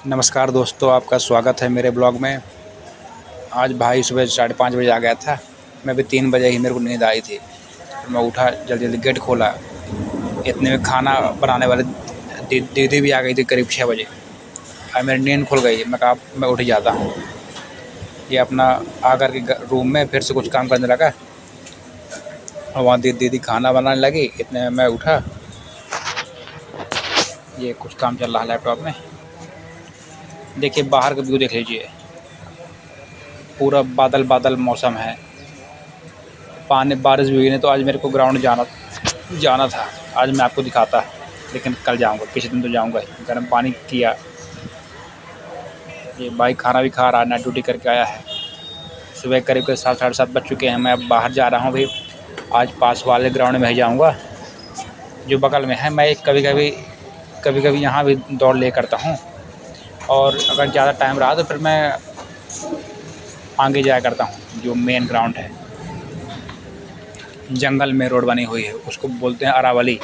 नमस्कार दोस्तों, आपका स्वागत है मेरे ब्लॉग में। आज भाई सुबह 5:30 बजे आ गया था। मैं भी 3 बजे ही मेरे को नींद आई थी। फिर मैं उठा, जल्दी जल्दी गेट खोला। इतने में खाना बनाने वाले दीदी भी आ गई थी करीब 6 बजे। और मेरी नींद खुल गई। मैं कहा मैं उठ ही जाता हूँ। ये अपना आकर के रूम में फिर से कुछ काम करने लगा और वहाँ दीदी खाना बनाने लगी। इतने में मैं उठा। ये कुछ काम चल रहा है लैपटॉप में। देखिए बाहर का व्यू देख लीजिए। पूरा बादल बादल मौसम है। पानी बारिश भी हुई नहीं तो आज मेरे को ग्राउंड जाना था। आज मैं आपको दिखाता, लेकिन कल जाऊंगा। किसी दिन तो जाऊंगा ही। गर्म पानी किया। ये भाई खाना भी खा रहा है, नाइट ड्यूटी करके आया है। सुबह करीब 7 साढ़े 7 बज चुके हैं। मैं अब बाहर जा रहा हूँ भाई। आज पास वाले ग्राउंड में ही जाऊँगा जो बगल में है। मैं कभी कभी यहाँ भी दौड़ ले करता हूँ, और अगर ज़्यादा टाइम रहा तो फिर मैं आगे जाया करता हूँ। जो मेन ग्राउंड है, जंगल में रोड बनी हुई है, उसको बोलते हैं अरावली।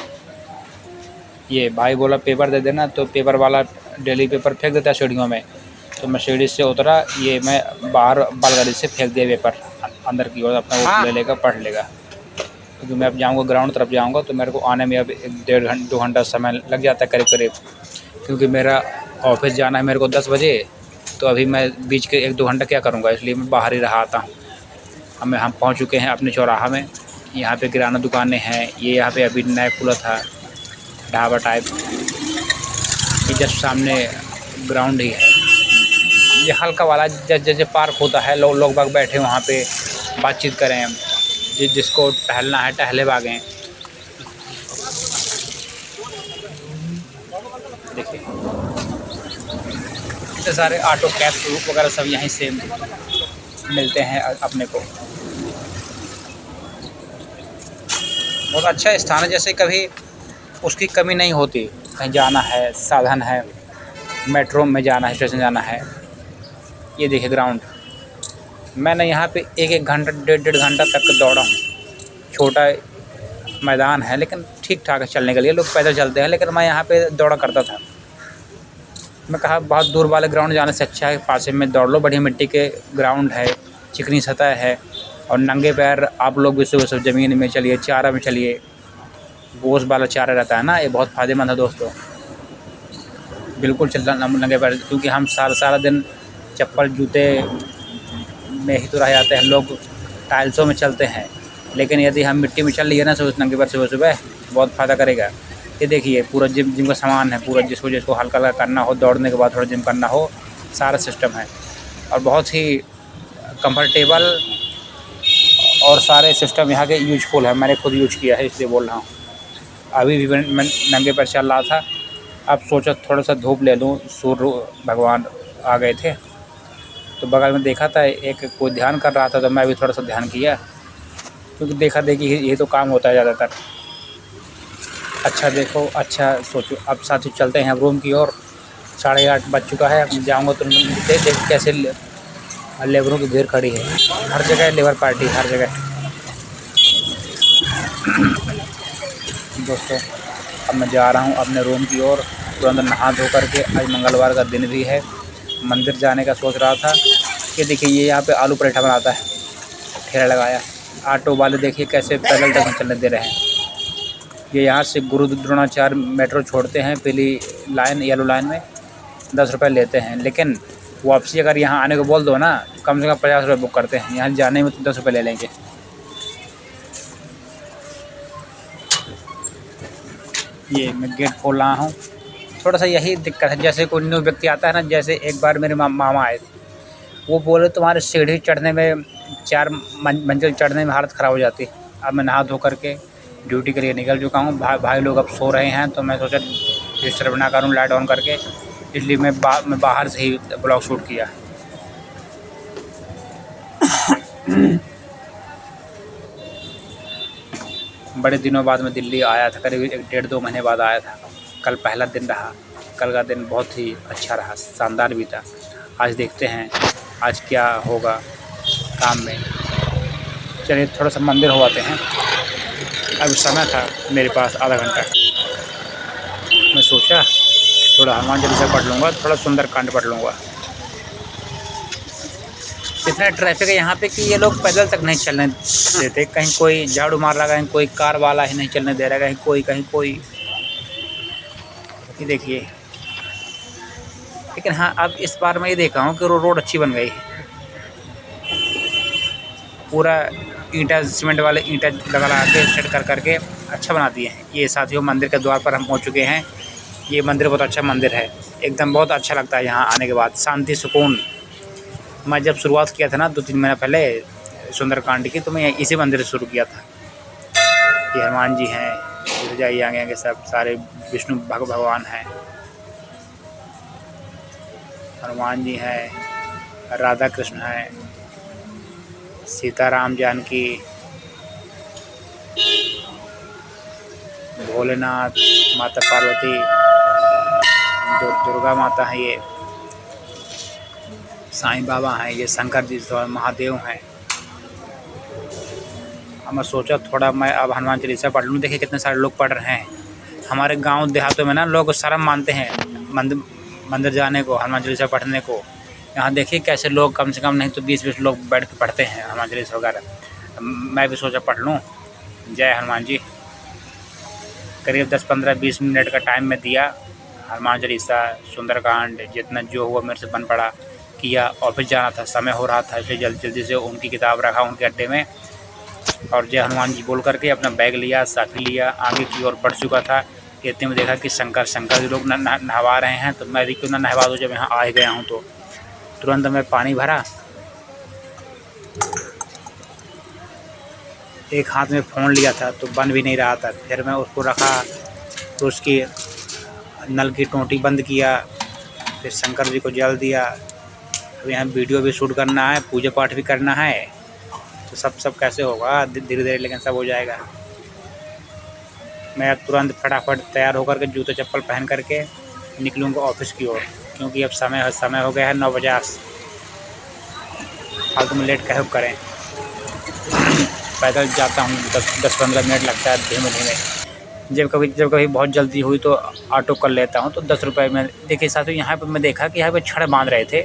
ये भाई बोला पेपर दे देना, तो पेपर वाला डेली पेपर फेंक देता है सीढ़ियों में। तो मैं सीढ़ी से उतरा, ये मैं बाहर बैलगाड़ी से फेंक दिया पेपर अंदर की ओर। अपना वो ले लेगा, पढ़ लेगा। क्योंकि मैं अब जाऊँगा ग्राउंड तरफ जाऊँगा, तो मेरे को आने में अब 1 2 घंटा समय लग जाता है करीब करीब। क्योंकि मेरा ऑफिस जाना है मेरे को 10 बजे। तो अभी मैं बीच के 1 2 घंटा क्या करूँगा, इसलिए मैं बाहर ही रहा आता हूँ। हम पहुँच चुके हैं अपने चौराहा में। यहाँ पे किराना दुकानें हैं। ये यहाँ पे अभी नया खुला था ढाबा टाइप। ये जस्ट सामने ग्राउंड ही है। ये हल्का वाला जैसे पार्क होता है, लोग बाग बैठे वहाँ पे बातचीत करें। जिसको टहलना है टहले भागें। देखिए इतने सारे ऑटो कैब वगैरह सब यहीं से मिलते हैं अपने को। बहुत अच्छा स्थान है। जैसे कभी उसकी कमी नहीं होती। कहीं जाना है, साधन है, मेट्रो में जाना है, स्टेशन जाना है। ये देखिए ग्राउंड। मैंने यहाँ पे 1 घंटा 1.5 घंटा तक दौड़ा हूँ। छोटा मैदान है लेकिन ठीक ठाक है चलने के लिए। लोग पैदल चलते हैं, लेकिन मैं यहाँ पे दौड़ा करता था। मैं कहा बहुत दूर वाले ग्राउंड जाने से अच्छा है पास में दौड़ लो। बढ़िया मिट्टी के ग्राउंड है, चिकनी सतह है, और नंगे पैर आप लोग भी सुबह सुबह ज़मीन में चलिए, चारा में चलिए। बोझ वाला चारा रहता है ना, ये बहुत फ़ायदेमंद है दोस्तों। बिल्कुल चलना नंगे पैर, क्योंकि हम सारा दिन चप्पल जूते में ही तो रह जाते हैं। लोग टाइल्सों में चलते हैं, लेकिन यदि हम मिट्टी में चल लिए ना सुबह नंगे पैर सुबह बहुत फ़ायदा करेगा। ये देखिए पूरा जिम का सामान है। पूरा जिसको हल्का हल्का करना हो, दौड़ने के बाद थोड़ा जिम करना हो, सारा सिस्टम है। और बहुत ही कंफर्टेबल और सारे सिस्टम यहाँ के यूजफुल है। मैंने खुद यूज किया है इसलिए बोल रहा हूँ। अभी भी मैं नंगे पैर चल रहा था। अब सोचा थोड़ा सा धूप ले लूँ। सूर्य भगवान आ गए थे, तो बगल में देखा था एक कोई ध्यान कर रहा था, तो मैं भी थोड़ा सा ध्यान किया। क्योंकि देखा देखी ये तो काम होता है ज़्यादातर। अच्छा देखो, अच्छा सोचो। अब साथी चलते हैं अब रूम की ओर। 8:30 बज चुका है। अब जाऊँगा तो देख कैसे लेबरों की भीड़ खड़ी है। हर जगह लेबर पार्टी, हर जगह। दोस्तों अब मैं जा रहा हूँ अपने रूम की ओर। तुरंत नहा धो करके, आज मंगलवार का दिन भी है, मंदिर जाने का सोच रहा था। ये देखिए ये यहाँ पे आलू पराठा बनाता है, ठेला लगाया। ऑटो वाले देखिए कैसे पैदल तक चलने दे रहे हैं। ये यहाँ से गुरु द्रोणाचार्य मेट्रो छोड़ते हैं, पीली लाइन येलो लाइन में 10 रुपये लेते हैं। लेकिन वापसी अगर यहाँ आने को बोल दो ना, तो कम से कम 50 रुपये बुक करते हैं। यहाँ जाने में तो 10 रुपये ले लेंगे। ये मैं गेट खोल रहा हूँ। थोड़ा सा यही दिक्कत है, जैसे कोई न्यू व्यक्ति आता है ना। जैसे एक बार मेरे मामा आए थे, वो बोले तुम्हारे सीढ़ी चढ़ने में 4 मंजिल चढ़ने में हालत ख़राब हो जाती है। अब मैं नहा धो करके ड्यूटी के लिए निकल चुका हूँ। भाई लोग अब सो रहे हैं, तो मैं सोचा डिस्टर्ब ना करूँ लाइट ऑन करके, इसलिए मैं बाहर से ही ब्लॉग शूट किया। बड़े दिनों बाद मैं दिल्ली आया था, करीब 1 डेढ़ 2 महीने बाद आया था। कल पहला दिन रहा। कल का दिन बहुत ही अच्छा रहा, शानदार भी था। आज देखते हैं आज क्या होगा काम में। चलिए थोड़ा सा मंदिर हो आते हैं। अभी समय था मेरे पास आधा घंटा। मैं सोचा थोड़ा हनुमान चालीसा पढ़ लूँगा, थोड़ा सुंदरकांड पढ़ लूँगा। इतना ट्रैफिक है यहाँ पे कि ये लोग पैदल तक नहीं चलने देते। कहीं कोई झाड़ू मार रहा है, कहीं कोई कार वाला ही नहीं चलने दे रहा है, कहीं कोई। ये देखिए। लेकिन हाँ, अब इस बार मैं ये देखा हूँ कि रोड अच्छी बन गई है। पूरा ईंटा सीमेंट वाले ईंटा लगा के सेट कर के अच्छा बना दिए हैं। ये साथियों, मंदिर के द्वार पर हम पहुँच चुके हैं। ये मंदिर बहुत अच्छा मंदिर है, एकदम बहुत अच्छा लगता है यहाँ आने के बाद, शांति सुकून। मैं जब शुरुआत किया था ना 2-3 महीना पहले सुंदरकांड की, तो मैं इसी मंदिर से शुरू किया था। ये हनुमान जी हैं, इधर जाइए आगे आगे सब सारे विष्णु भगवान हैं, हनुमान जी हैं, राधा कृष्ण हैं, सीताराम जानकी, भोलेनाथ, माता पार्वती, दुर्गा माता है, ये साईं बाबा हैं, ये शंकर जी महादेव हैं। अब मैं सोचा थोड़ा मैं अब हनुमान चालीसा पढ़ लूँ। देखिए कितने सारे लोग पढ़ रहे हैं। हमारे गांव देहातों में ना लोग शर्म मानते हैं मंदिर जाने को, हनुमान चालीसा पढ़ने को। यहाँ देखिए कैसे लोग कम से कम नहीं तो 20-20 लोग बैठ के पढ़ते हैं हनुमान चालीसा वगैरह। मैं भी सोचा पढ़ लूँ। जय हनुमान जी। करीब 10-15-20 मिनट का टाइम में दिया, हनुमान चालीसा, सुंदरकांड, जितना जो हुआ मेरे से बन पड़ा किया। ऑफिस जाना था, समय हो रहा था, इसलिए जल्दी से उनकी किताब रखा उनके अड्डे में और जय हनुमान जी बोल करके अपना बैग लिया, साथी लिया, आगे की ओर बढ़ चुका था। इतने में देखा कि शंकर जी लोग नहवा रहे हैं, तो मैं भी क्यों ना नहवा दूँ जब यहाँ आ ही गया हूँ। तो तुरंत मैं पानी भरा, एक हाथ में फ़ोन लिया था तो बन भी नहीं रहा था। फिर मैं उसको रखा, तो उसकी नल की टोंटी बंद किया, फिर शंकर जी को जल दिया। अब यहाँ वीडियो भी शूट करना है, पूजा पाठ भी करना है, तो सब कैसे होगा, धीरे धीरे लेकिन सब हो जाएगा। मैं तुरंत फटाफट तैयार होकर के जूते चप्पल पहन करके निकलूँगा ऑफिस की ओर, क्योंकि अब समय हो गया है 9:50। फालतू में लेट कैसे करें। पैदल जाता हूँ, 10-15 मिनट लगता है धीमे। जब कभी बहुत जल्दी हुई तो ऑटो कर लेता हूँ, तो 10 रुपये में। देखिए साथियों, यहाँ पे मैं देखा कि यहाँ पे छड़ बांध रहे थे।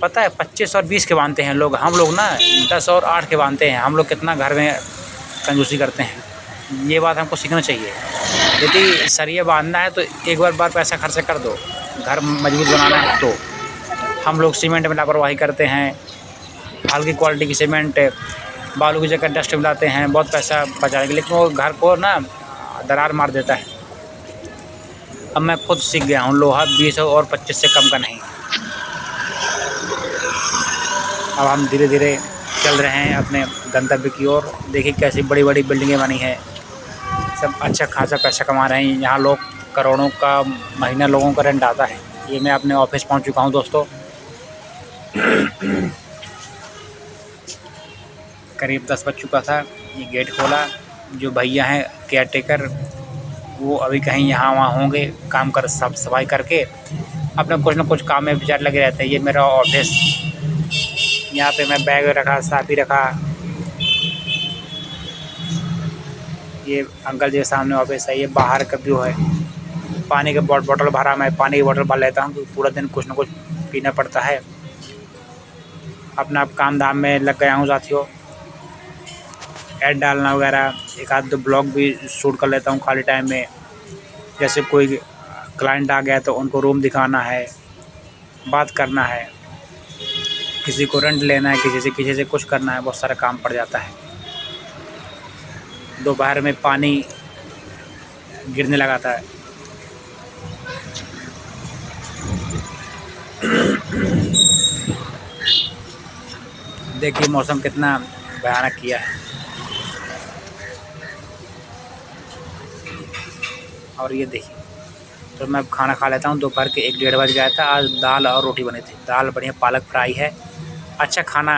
पता है 25 और 20 के बांधते हैं लोग, हम लोग ना 10 और 8 के बांधते हैं। हम लोग कितना घर में कंजूसी करते हैं, ये बात हमको सीखना चाहिए। यदि सरिया बांधना है तो एक बार पैसा खर्च कर दो, घर मजबूत बनाना है तो। हम लोग सीमेंट में लापरवाही करते हैं, हल्की क्वालिटी की सीमेंट, बालू की जगह डस्ट मिलाते हैं बहुत पैसा बचाने, लेकिन वो घर को ना दरार मार देता है। अब मैं खुद सीख गया हूँ, लोहा 20 और 25 से कम का नहीं। अब हम धीरे धीरे चल रहे हैं अपने गंतव्य की ओर। देखिए कैसी बड़ी बड़ी बिल्डिंगें बनी हैं, सब अच्छा खासा पैसा कमा रहे हैं। यहाँ लोग करोड़ों का महीना लोगों का रेंट आता है। ये मैं अपने ऑफिस पहुँच चुका हूँ दोस्तों। करीब 10 बज चुका था। ये गेट खोला, जो भैया हैं केयर टेकर, वो अभी कहीं यहाँ वहाँ होंगे, काम कर साफ सफाई करके अपना कुछ न कुछ काम में विचार लगे रहते हैं। ये मेरा ऑफिस, यहाँ पे मैं बैग रखा, साफी रखा। ये अंकल जी के सामने ऑफिस है। ये बाहर का व्यू है। पानी का बॉटल भरा, मैं पानी की बॉटल भर लेता हूँ, तो पूरा दिन कुछ न कुछ पीना पड़ता है। अपना काम धाम में लग गया हूँ साथियों। ऐड डालना वगैरह, एक आध 2 ब्लॉग भी शूट कर लेता हूँ खाली टाइम में। जैसे कोई क्लाइंट आ गया तो उनको रूम दिखाना है, बात करना है, किसी को रेंट लेना है, किसी से कुछ करना है, बहुत सारा काम पड़ जाता है। दोपहर में पानी गिरने लगा था। देखिए मौसम कितना भयानक किया है। और ये देखिए, तो मैं अब खाना खा लेता हूँ। दोपहर के 1-1:30 बज गया था। आज दाल और रोटी बनी थी। दाल बढ़िया पालक फ्राई है। अच्छा खाना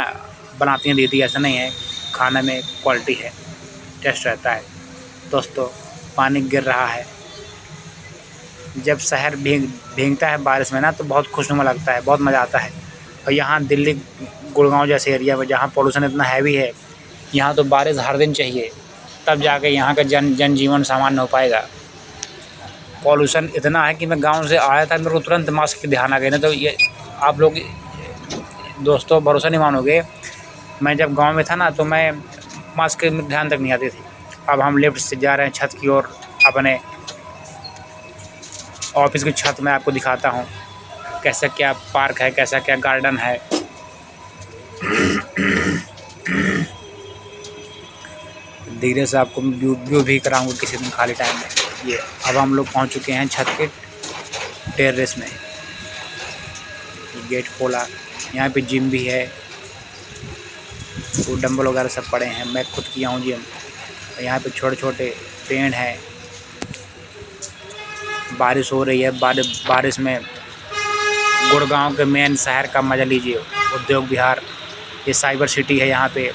बनाती हैं दीदी, ऐसा नहीं है, खाने में क्वालिटी है, टेस्ट रहता है। दोस्तों पानी गिर रहा है। जब शहर भीगता है बारिश में ना, तो बहुत खुशनुमा लगता है, बहुत मज़ा आता है। और यहाँ दिल्ली गुड़गांव जैसे एरिया में जहाँ पॉल्यूशन इतना हैवी है, यहाँ तो बारिश हर दिन चाहिए, तब जाके यहाँ का जनजीवन सामान्य हो पाएगा। पॉल्यूशन इतना है कि मैं गांव से आया था, मेरे को तुरंत मास्क की ध्यान आ गई। ना तो ये आप लोग दोस्तों भरोसा नहीं मानोगे, मैं जब गांव में था ना तो मैं मास्क में ध्यान तक नहीं आती थी। अब हम लिफ्ट से जा रहे हैं छत की ओर, अपने ऑफिस की छत में आपको दिखाता हूँ कैसा क्या पार्क है, कैसा क्या गार्डन है। धीरे से आपको व्यू भी कराऊंगा किसी दिन खाली टाइम में। ये अब हम लोग पहुंच चुके हैं छत के टेरेस में। गेट खोला, यहाँ पे जिम भी है, तो डंबल वगैरह सब पड़े हैं। मैं खुद किया हूँ जिम। यहाँ पे छोटे छोटे पेड़ हैं। बारिश हो रही है, बारिश में गुड़गांव के मेन शहर का मज़ा लीजिए। उद्योग विहार, ये साइबर सिटी है। यहाँ पे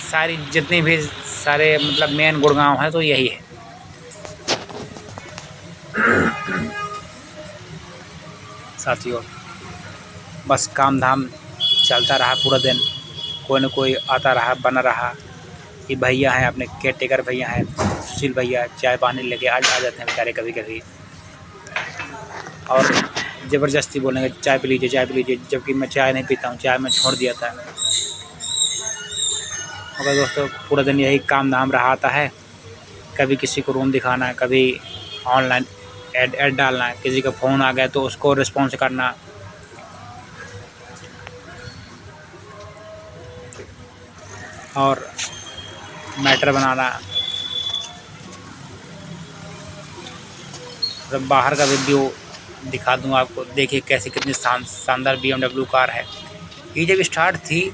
सारी जितनी भी सारे मतलब मेन गुड़गांव है तो यही है। साथियों बस काम धाम चलता रहा पूरा दिन, कोई न कोई आता रहा, बना रहा। ये भैया हैं अपने केयर टेकर भैया हैं, सुशील भैया, चाय पानी लेके आ जाते हैं बेचारे कभी कभी, और ज़बरदस्ती बोलेंगे चाय पी लीजिए, चाय पी लीजिए, जबकि मैं चाय नहीं पीता हूँ, चाय मैं छोड़ दिया था। मगर दोस्तों पूरा दिन यही काम धाम रहा आता है। कभी किसी को रूम दिखाना है, कभी ऑनलाइन ऐड डालना है, किसी का फ़ोन आ गया तो उसको रिस्पॉन्स करना, और मैटर बनाना। तो बाहर का वीडियो दिखा दूँ आपको, देखिए कैसे कितनी शानदार BMW कार है। ये जब स्टार्ट थी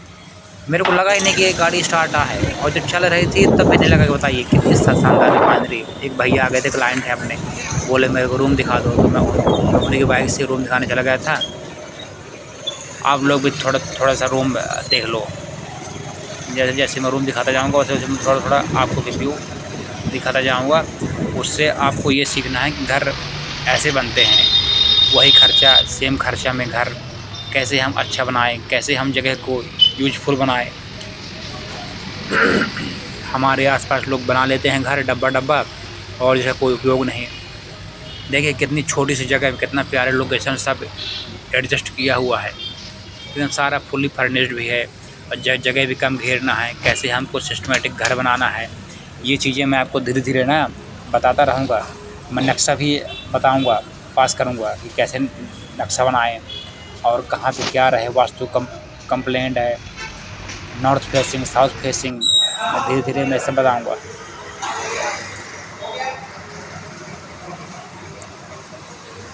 मेरे को लगा ही नहीं कि ये गाड़ी स्टार्ट है, और जब चल रही थी तब भी नहीं लगा कि बताइए कितनी शानदार रिफाइनरी। एक भैया आ गए थे, क्लाइंट है अपने, बोले मेरे को रूम दिखा दो, तो मैं उन्हीं की बाइक से रूम दिखाने चला गया था। आप लोग भी थोड़ा सा रूम देख लो। जैसे जैसे मैं रूम दिखाता जाऊँगा वैसे वैसे मैं थोड़ा थोड़ा आपको रिव्यू दिखाता जाऊँगा। उससे आपको ये सीखना है कि घर ऐसे बनते हैं, वही खर्चा सेम खर्चा में घर कैसे हम अच्छा बनाएं, कैसे हम जगह को यूजफुल बनाएं। हमारे आसपास लोग बना लेते हैं घर डब्बा और जिसका कोई उपयोग नहीं। देखिए कितनी छोटी सी जगह में कितना प्यारे लोकेशन सब एडजस्ट किया हुआ है, एकदम सारा फुल्ली फर्निश्ड भी है, और जगह भी कम घेरना है, कैसे हमको सिस्टमेटिक घर बनाना है। ये चीज़ें मैं आपको धीरे धीरे ना बताता रहूँगा। मैं नक्शा भी बताऊँगा, पास करूँगा कि कैसे नक्शा बनाएं और कहाँ पे क्या रहे, वास्तु कंप्लेंट है, नॉर्थ फेसिंग, साउथ फेसिंग, धीरे धीरे मैं सब बताऊँगा।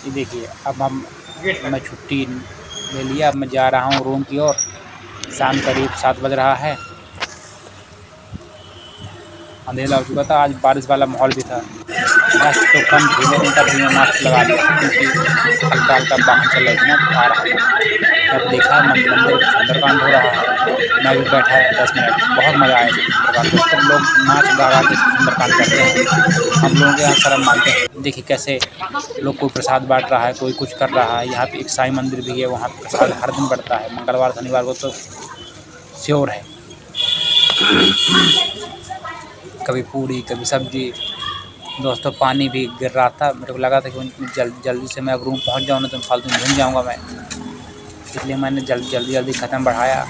ये देखिए अब मैं छुट्टी ले लिया, अब मैं जा रहा हूँ रूम की ओर। शाम करीब 7 बज रहा है, अंधेरा हो चुका था, आज बारिश वाला माहौल भी था। मास्क तो कम थी लेकिन तब भी मैं मास्क लगा लिया क्योंकि हल्का हल्का बाहर चल रही थी ना, आ रहा था। जब देखा मंदिर सुंदरकांड हो रहा है, मैं भी बैठा 10 मिनट, बहुत मज़ा आया सुंदरकांड को। सब लोग नाच गा के सुंदरकांड करते हैं, हम लोगों के यहाँ शर्म मानते हैं। देखिए कैसे लोग कोई प्रसाद बांट रहा है, कोई कुछ कर रहा है। यहाँ पे एक साईं मंदिर भी है, वहाँ प्रसाद हर दिन बढ़ता है, मंगलवार शनिवार को तो श्योर है। कभी पूरी कभी सब्जी। दोस्तों पानी भी गिर रहा था, मेरे को लगा था कि जल्दी से मैं अब रूम पहुंच जाऊँ, ना तो फालतू में घूम जाऊँगा मैं, इसलिए मैंने जल्दी ख़त्म बढ़ाया।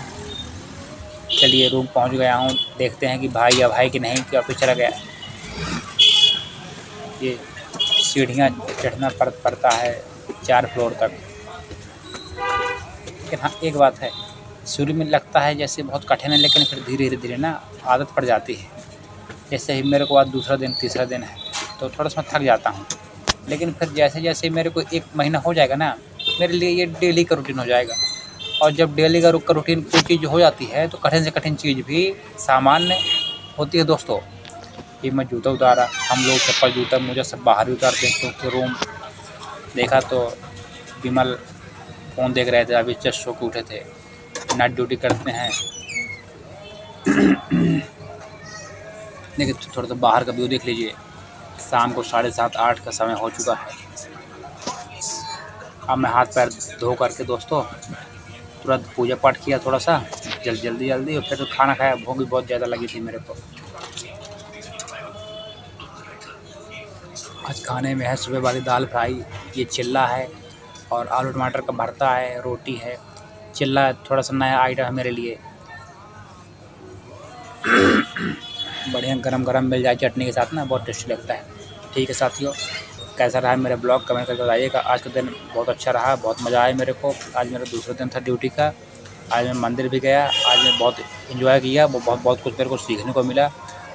चलिए रूम पहुंच गया हूँ, देखते हैं कि भाई या भाई कि नहीं, कि ऑफिस चला गया। ये सीढ़ियाँ चढ़ना पड़ता है 4 फ्लोर तक। लेकिन हाँ एक बात है, शुरू में लगता है जैसे बहुत कठिन है, लेकिन फिर धीरे धीरे ना आदत पड़ जाती है। जैसे ही मेरे को आज दूसरा दिन तीसरा दिन है तो थोड़ा सा थक जाता हूँ, लेकिन फिर जैसे जैसे मेरे को 1 महीना हो जाएगा ना, मेरे लिए ये डेली का रूटीन हो जाएगा। और जब डेली का रूटीन कोई चीज़ हो जाती है तो कठिन से कठिन चीज़ भी सामान्य होती है। दोस्तों ये मैं जूता उतारा, हम लोग चप्पल जूता मोजा सब बाहर ही उतारते हैं, क्योंकि रूम देखा तो विमल फ़ोन देख रहे थे, अभी जस्ट सो के उठे थे, नाइट ड्यूटी करते हैं। देखिए थोड़ा सा बाहर का व्यू देख लीजिए। शाम को 7:30-8 का समय हो चुका है। अब मैं हाथ पैर धो करके दोस्तों तुरंत पूजा पाठ किया थोड़ा सा जल्दी, और फिर खाना खाया। भूख भी बहुत ज़्यादा लगी थी मेरे को। आज खाने में है सुबह वाली दाल फ्राई, ये चिल्ला है और आलू टमाटर का भरता है, रोटी है। चिल्ला थोड़ा सा नया आइटम है मेरे लिए। बढ़िया गरम गरम मिल जाए चटनी के साथ ना, बहुत टेस्टी लगता है। ठीक है साथियों, कैसा रहा मेरा ब्लॉग कमेंट करके बताइएगा। आज का दिन बहुत अच्छा रहा, बहुत मज़ा आया मेरे को। आज मेरा दूसरा दिन था ड्यूटी का। आज मैं मंदिर भी गया, आज मैं बहुत एंजॉय किया, बहुत बहुत कुछ मेरे को सीखने को मिला।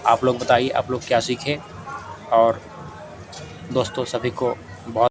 आप लोग बताइए आप लोग क्या सीखे। और दोस्तों सभी को बहुत